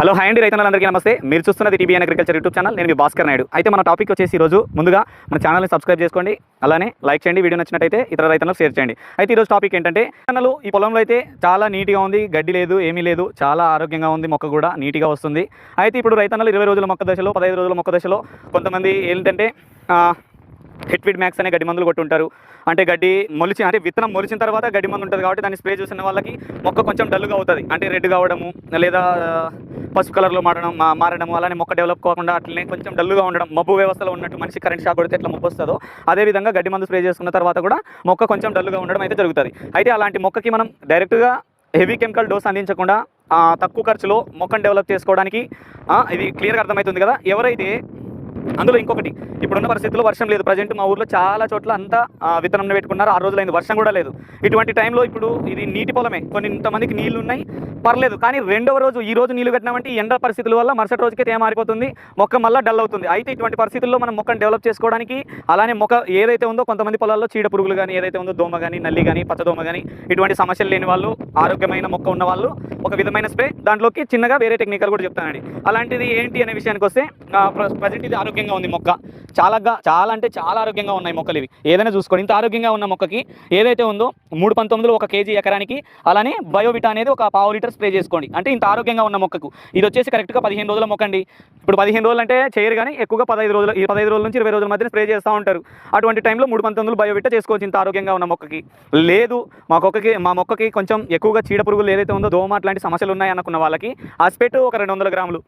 Hello hi అండి, రైతులందరికీ నమస్తే. మీరు చూస్తున్నది టీబీఎన్ అగ్రికల్చర్ యూట్యూబ్ ఛానల్. నేను మీ భాస్కర్ నాయుడు. అయితే మన టాపిక్ వచ్చేసి ఈరోజు ముందుగా మన ఛానల్ని సబ్స్క్రైబ్ చేసుకోండి, అలానే లైక్ చేయండి, వీడియో నచ్చినట్టయితే ఇతర రైతులకు షేర్ చేయండి. అయితే ఈరోజు టాపిక్ ఏంటంటే, ఛానల్ ఈ పొలంలో అయితే చాలా నీట్గా ఉంది, గడ్డి లేదు, ఏమీ లేదు, చాలా ఆరోగ్యంగా ఉంది, మొక్క కూడా నీట్గా వస్తుంది. అయితే ఇప్పుడు రైతన్నలు 20 రోజుల మొక్క దశలో, 15 రోజుల మొక్క దశలో కొంతమంది ఏంటంటే హిట్విడ్ మ్యాక్స్ అనే గడ్డి మందులు కొట్టుంటారు. అంటే గడ్డి మొలిచి అంటే విత్తనం మొలిచిన తర్వాత గడ్డి మందు ఉంటుంది కాబట్టి దాన్ని స్ప్రే చేసిన వాళ్ళకి మొక్క కొంచెం డల్గా అవుతుంది. అంటే రెడ్ కావడము లేదా పసుపు కలర్లో మారడము, అలానే మొక్క డెవలప్ కాకుండా అట్లనే కొంచెం డల్గా ఉండడం, మబ్బు వ్యవస్థలో ఉన్నట్టు మనిషి కరెంట్ షాక్ కొడితే ఎట్లా మబ్బు వస్తుందో అదేవిధంగా గడ్డి మందు స్ప్రే చేసుకున్న తర్వాత కూడా మొక్క కొంచెం డల్గా ఉండడం అయితే జరుగుతుంది. అయితే అలాంటి మొక్కకి మనం డైరెక్ట్గా హెవీ కెమికల్ డోస్ అందించకుండా తక్కువ ఖర్చులో మొక్కను డెవలప్ చేసుకోవడానికి ఇది క్లియర్గా అర్థమవుతుంది కదా. ఎవరైతే అందులో ఇంకొకటి, ఇప్పుడున్న పరిస్థితుల్లో వర్షం లేదు. ప్రజెంట్ మా ఊర్లో చాలా చోట్ల అంతా విత్తనం పెట్టుకున్నారు, 6 రోజులైంది, వర్షం కూడా లేదు. ఇటువంటి టైంలో ఇప్పుడు ఇది నీటి పొలమే, ఇంతమందికి నీళ్లు ఉన్నాయి, పర్లేదు. కానీ రెండవ రోజు ఈ రోజు నీళ్లు పెట్టినామంటే ఎండ పరిస్థితుల వల్ల మరుసటి రోజుకే తేమ మారిపోతుంది, మొక్క మళ్ళీ డల్ అవుతుంది. అయితే ఇటువంటి పరిస్థితుల్లో మనం మొక్కను డెవలప్ చేసుకోవడానికి, అలానే మొక్క ఏదైతే ఉందో కొంతమంది పొలాల్లో చీడ పురుగులు కానీ, ఏదైతే ఉందో దోమ కానీ, నల్లి కానీ, పచ్చదోమ కానీ, ఇటువంటి సమస్యలు లేని వాళ్ళు, ఆరోగ్యమైన మొక్క ఉన్న వాళ్ళు ఒక విధమైన స్ప్రే, దాంట్లోకి చిన్నగా వేరే టెక్నికల్ కూడా చెప్తానండి. అలాంటిది ఏంటి అనే విషయానికి వస్తే, ప్రజెంట్ ఇది ఆరోగ్యంగా ఉంది మొక్క, చాలా అంటే చాలా ఆరోగ్యంగా ఉన్నాయి మొక్కలు ఇవి. ఏదైనా చూసుకోండి, ఇంత ఆరోగ్యంగా ఉన్న మొక్కకి ఏదైతే ఉందో 319 1 kg ఎకరానికి, అలానే బయోవిటా అనేది ఒక 1/2 లీటర్ స్ప్రే చేసుకోండి. అంటే ఇంత ఆరోగ్యంగా ఉన్న మొక్కకు ఇది వచ్చేసి కరెక్ట్గా 15 రోజుల మొక్క అండి. ఇప్పుడు 15 రోజులు అంటే చేయరు, కానీ ఎక్కువగా 15 రోజుల నుంచి 20 రోజుల మధ్య స్ప్రే చేస్తూ ఉంటారు. అటువంటి టైంలో 319 బయోవిటా చేసుకోవచ్చు ఇంత ఆరోగ్యంగా ఉన్న మొక్కకి. లేదు మా మొక్కకి కొంచెం ఎక్కువగా చీడ పురుగులు ఏదైతే ఉందో, దోమ అట్లాంటి సమస్యలు ఉన్నాయి అనుకున్న వాళ్ళకి అస్పెట్ ఒక 200 గ్రాములు,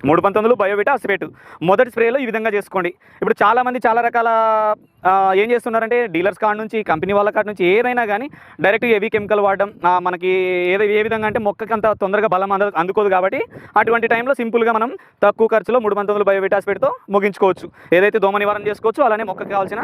319 బయోవిటా అస్పెట్ మొదటి స్ప్రేలో ఈ విధంగా చేసుకోండి. ఇప్పుడు చాలామంది చాలా రకాల ఏం చేస్తున్నారంటే, డీలర్స్ కాడ నుంచి, కంపెనీ వాళ్ళ కాడ నుంచి ఏదైనా కానీ డైరెక్ట్ హెవీ కెమికల్ వాడడం, మనకి ఏ విధంగా అంటే మొక్కకి అంత తొందరగా బలం అందుకోదు. కాబట్టి అటువంటి టైంలో సింపుల్గా మనం తక్కువ ఖర్చులో 319 బయోవిటా అస్పెట్తో ముగించుకోవచ్చు. ఏదైతే దోమ నివారణ చేసుకోవచ్చు, అలానే మొక్కకి కావాల్సిన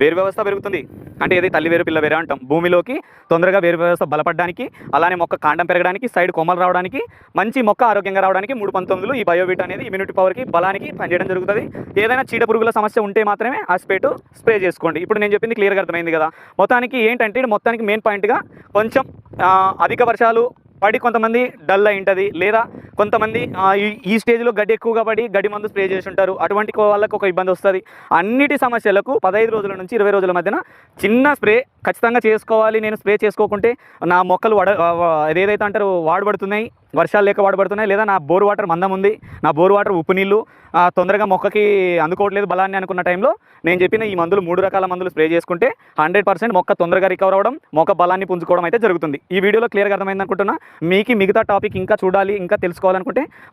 వేరు వ్యవస్థ పెరుగుతుంది. అంటే ఏదైతే తల్లి వేరు పిల్ల వేరు అంటాం, భూమిలోకి తొందరగా వేరు వ్యవస్థ బలపడడానికి, అలానే మొక్క కాండం పెరగడానికి, సైడ్ కొమ్మలు రావడానికి, మంచి మొక్క ఆరోగ్యంగా రావడానికి 319 ఈ బయోవిటా అనేది ఇమ్యూనిటీ పవర్కి, బలానికి పనిచేయడం జరుగుతుంది. ఏదైనా చీడ పురుగుల సమస్య ఉంటే మాత్రమే అస్పెట్ స్ప్రే చేసుకోండి. ఇప్పుడు నేను చెప్పింది క్లియర్గా అర్థమైంది కదా. మొత్తానికి ఏంటంటే, మొత్తానికి మెయిన్ పాయింట్గా కొంచెం అధిక వర్షాలు పడి కొంతమంది డల్ అయి ఉంటుంది, లేదా కొంతమంది ఈ స్టేజ్లో గడ్డి ఎక్కువగా పడి గడ్డి మందు స్ప్రే చేసి ఉంటారు. అటువంటి వాళ్ళకు ఒక ఇబ్బంది వస్తుంది. అన్నిటి సమస్యలకు 15 రోజుల నుంచి 20 రోజుల మధ్యన చిన్న స్ప్రే ఖచ్చితంగా చేసుకోవాలి. నేను స్ప్రే చేసుకోకుంటే నా మొక్కలు ఏదైతే అంటారు వాడబడుతున్నాయి, వర్షాలు లేక వాడబడుతున్నాయి, లేదా నా బోర్ వాటర్ మందం ఉంది, నా బోర్ వాటర్ ఉప్పు నీళ్ళు తొందరగా మొక్కకి అందుకోవట్లేదు బలాన్ని అనుకున్న టైంలో నేను చెప్పిన ఈ మందులు, 3 రకాల మందులు స్ప్రే చేసుకుంటే 100% మొక్క తొందరగా రికవర్ అవ్వడం, మొక్క బలాన్ని పుంజుకోవడం అయితే జరుగుతుంది. ఈ వీడియోలో క్లియర్గా అర్థమైంది అనుకుంటున్నా. మీకు మిగతా టాపిక్ ఇంకా చూడాలి, ఇంకా తెలుసుకోవాలనుకుంటే